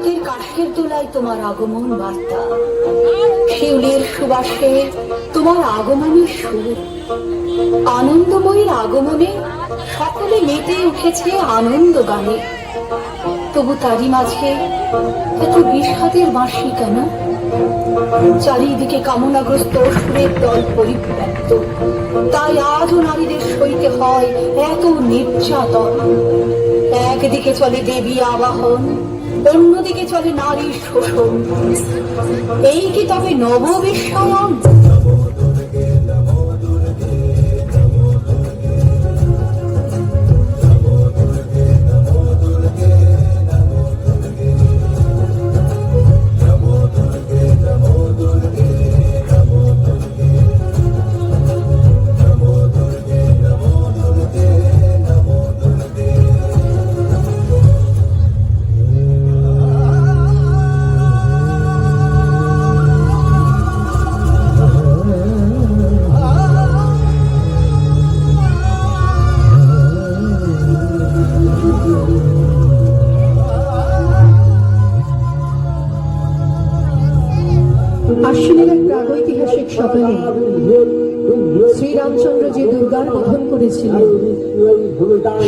হাতের কাঠের দোলায় তোমার আগমন বার্তা, শিউলির সুবাসে তোমার আগমনের সুর। আনন্দময়ীর আগমনে সকলে মেতে উঠেছে আনন্দ গানে। তবু তারই মাঝে এত বিষাদের বাঁশি কেন? চারিদিকে কামনাগ্রস্ত অসুরের দল পরিব্যাপ্ত, তাই আজও নারীদের সইতে হয় এত নির্যাতন। একদিকে চলে দেবী আবাহন, অন্যদিকে চলে নারীর শোষণ। এই কি তবে নববিস্ময়ন? আশ্বিনের এক প্রাগৈতিহাসিক সকালে শ্রীরামচন্দ্র যে দুর্গার বধন করেছিলেন,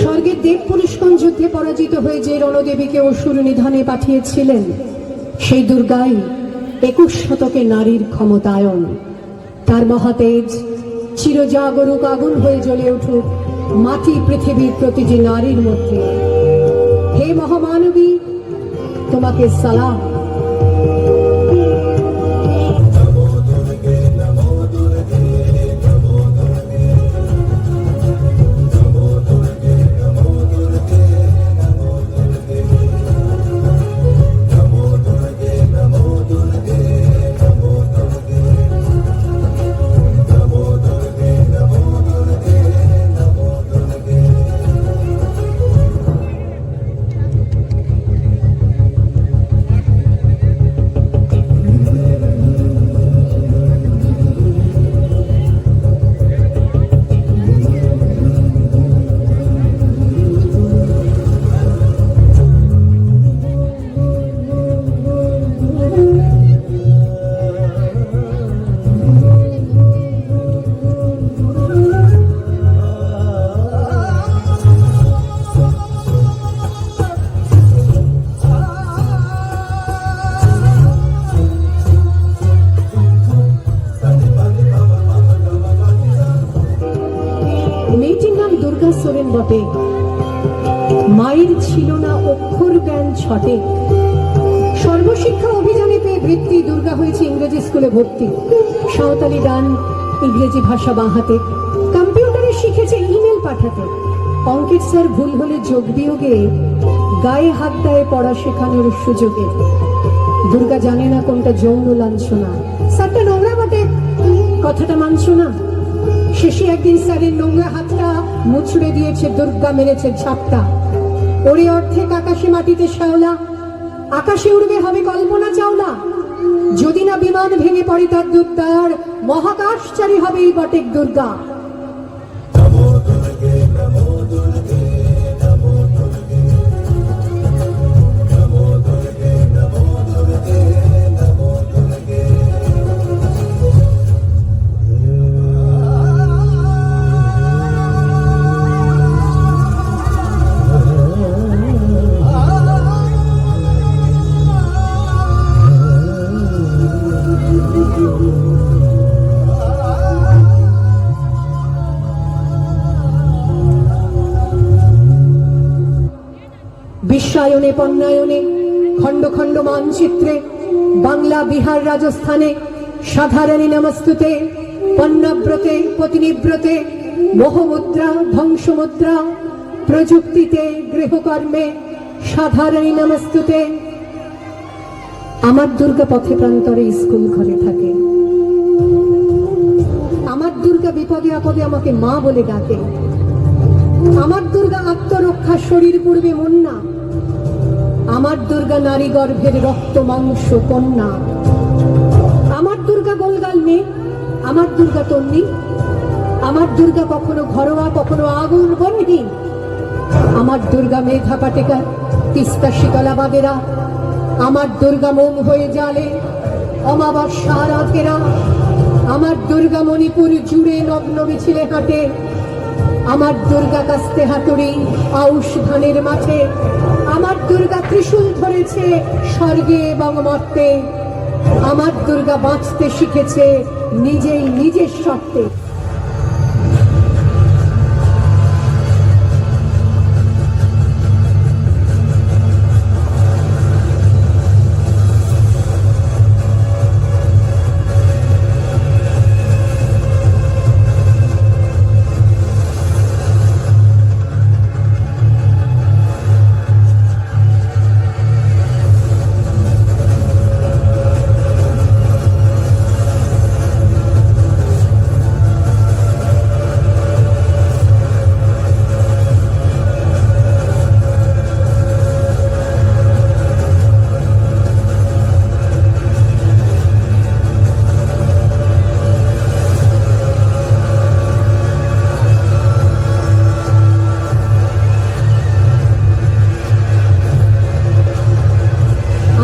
স্বর্গের দেব পুরুষগণ যুদ্ধে পরাজিত হয়ে যে রণদেবীকে অসুর নিধনে পাঠিয়েছিলেন, সেই দুর্গাই 21 শতকে নারীর ক্ষমতায়ন। তার মহাতেজ চিরজাগরুক আগুন হয়ে জ্বলে উঠুক মাটি পৃথিবীর প্রতিটি নারীর মধ্যে। হে মহামানবী, তোমাকে সালাম। বটে, মায়ের ছিল না অক্ষর জ্ঞান ছটে। সর্বশিক্ষা অভিযানে পেয়ে বৃত্তি দুর্গা হয়েছে ইংরেজি স্কুলে ভর্তি। সাঁওতালি গান, ইংরেজি ভাষা বাঁহাতে, কম্পিউটারে শিখেছে ইমেল পাঠাতে। অঙ্কের স্যার ভুল হলে যোগ বিয়োগে গায়ে হাত দেয় পড়া শেখানোর সুযোগে। দুর্গা জানে না কোনটা যৌন লাঞ্ছনা। স্যারটা নোংরা বটে, কথাটা মানছ না। শেষে একদিন স্যারের নোংরা হাতটা মুছড়ে দিয়েছে দুর্গা, মেরেছে ঝাপটা। ওরে অর্ধেক আকাশে মাটিতে শ্যাওলা, আকাশে উড়বে হবে কল্পনা চাওলা। যদি না বিমান ভেঙে পড়ে তার দুর্দার, মহাকাশচারী হবে এই বটেক দুর্গা। বিশ্বায়নে পণ্যায়নে খণ্ড খণ্ড মানচিত্রে, বাংলা বিহার রাজস্থানে সাধারণী নমস্তুতে। পণ্যব্রতে পতিনিব্রতে, মোহমুদ্রা ধ্বংসমুদ্রা, প্রযুক্তিতে গৃহকর্মে সাধারণী নমস্তুতে। আমার দুর্গা পথে প্রান্তরে স্কুল ঘরে থাকে। আমার দুর্গা বিপদে আপদে আমাকে মা বলে ডাকে। আমার দুর্গা আত্মরক্ষা, শরীর পূর্বে মুন্না। আমার দুর্গা নারী গর্ভের রক্ত মাংস কন্যা। আমার দুর্গা গোলগাল মেয়ে, আমার দুর্গা তন্নি। আমার দুর্গা কখনো ঘরোয়া, কখনো আগুন বহীন। আমার দুর্গা মেধা পাটেকার, তিস্তা শীতলা বাগেরা। আমার দুর্গা মোম হয়ে জ্বালে অমাবস্যা রাতেরা, আমার দুর্গা মণিপুর জুড়ে নগ্ন মিছিলে হাঁটে, আমার দুর্গা কাস্তে হাতুড়ি আউশ ধানের মাঠে, আমার দুর্গা ত্রিশূল ধরেছে স্বর্গে এবং মর্তে, আমার দুর্গা বাঁচতে শিখেছে নিজেই নিজের শর্তে।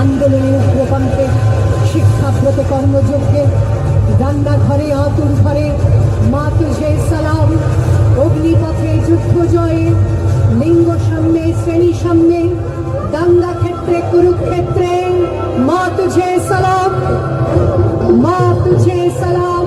আন্দোলনের উগ্রপন্থে শিক্ষাব্রত কর্মযজ্ঞে রান্নাঘরে আতুর ঘরে মা তুঝে সালাম, অগ্নিপথে যুদ্ধ জয়ে, লিঙ্গ সামনে শ্রেণী সামনে, দাঙ্গা ক্ষেত্রে কুরুক্ষেত্রে মা তুঝে সালাম, মা তুঝে সালাম।